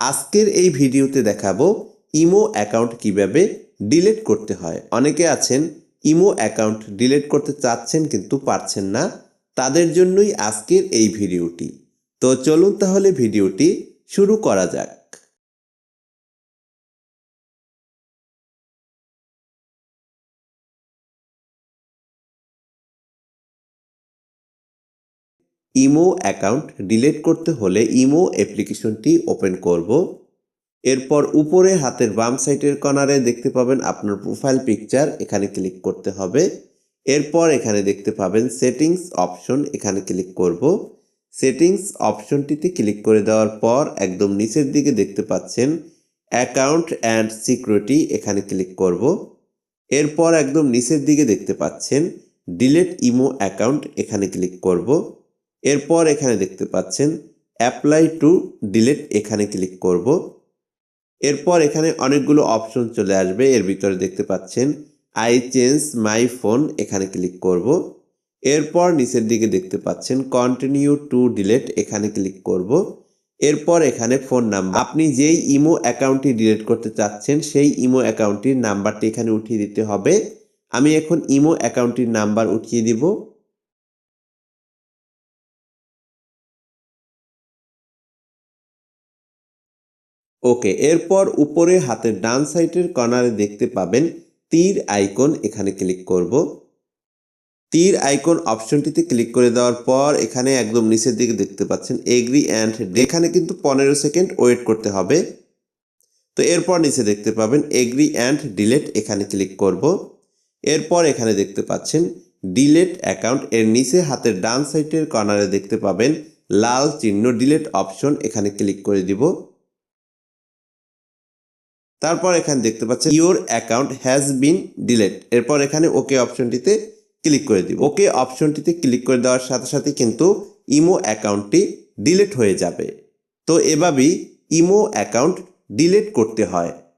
আজকের এই ভিডিওতে দেখাবো ইমো অ্যাকাউন্ট কিভাবে ডিলিট করতে হয়। অনেকে আছেন ইমো অ্যাকাউন্ট ডিলিট করতে চাচ্ছেন কিন্তু পারছেন না, তাদের জন্যই আজকের এই ভিডিওটি। তো চলুন তাহলে ভিডিওটি শুরু করা যাক। ইমো অ্যাকাউন্ট ডিলিট করতে হলে ইমো অ্যাপ্লিকেশনটি ওপেন করব। এরপর উপরে হাতের বাম সাইডের কর্নারে দেখতে পাবেন আপনার প্রোফাইল পিকচার, এখানে ক্লিক করতে হবে। এরপর এখানে দেখতে পাবেন সেটিংস অপশন, এখানে ক্লিক করব। সেটিংস অপশনটিতে ক্লিক করে দেওয়ার পর একদম নিচের দিকে দেখতে পাচ্ছেন অ্যাকাউন্ট অ্যান্ড সিকিউরিটি, এখানে ক্লিক করব। এরপর একদম নিচের দিকে দেখতে পাচ্ছেন ডিলিট ইমো অ্যাকাউন্ট, এখানে ক্লিক করব। এরপর এখানে দেখতে পাচ্ছেন অ্যাপ্লাই টু ডিলিট, এখানে ক্লিক করব। এরপর এখানে অনেকগুলো অপশন চলে আসবে, এর ভিতরে দেখতে পাচ্ছেন আই চেঞ্জ মাই ফোন, এখানে ক্লিক করব। এরপর নিচের দিকে দেখতে পাচ্ছেন কন্টিনিউ টু ডিলিট, এখানে ক্লিক করব। এরপর এখানে ফোন নাম্বার, আপনি যেই ইমো অ্যাকাউন্টটি ডিলিট করতে চাচ্ছেন সেই ইমো অ্যাকাউন্টটির নাম্বারটি এখানে উঠিয়ে দিতে হবে। আমি এখন ইমো অ্যাকাউন্টটির নাম্বার উঠিয়ে দিব। ওকে, এরপর উপরে হাতের ডান সাইডের কর্নারে দেখতে পাবেন তীর আইকন, এখানে ক্লিক করব। তীর আইকন অপশনটিতে ক্লিক করে দেওয়ার পর এখানে একদম নিচের দিকে দেখতে পাচ্ছেন এগ্রি অ্যান্ড, এখানে কিন্তু 15 সেকেন্ড ওয়েট করতে হবে। তো এরপর নিচে দেখতে পাবেন এগ্রি অ্যান্ড ডিলিট, এখানে ক্লিক করব। এরপর এখানে দেখতে পাচ্ছেন ডিলিট অ্যাকাউন্ট, এর নিচে হাতের ডান সাইডের কর্নারে দেখতে পাবেন লাল চিহ্ন ডিলিট অপশন, এখানে ক্লিক করে দিব। তারপর এখানে দেখতে পাচ্ছেন your account has been delete, এরপর এখানে ওকে অপশনটিতে ক্লিক করে দিব। ওকে অপশনটিতে ক্লিক করে দেওয়ার সাথে সাথে কিন্তু ইমো অ্যাকাউন্টটি ডিলিট হয়ে যাবে। তো এভাবেই ইমো অ্যাকাউন্ট ডিলিট করতে হয়।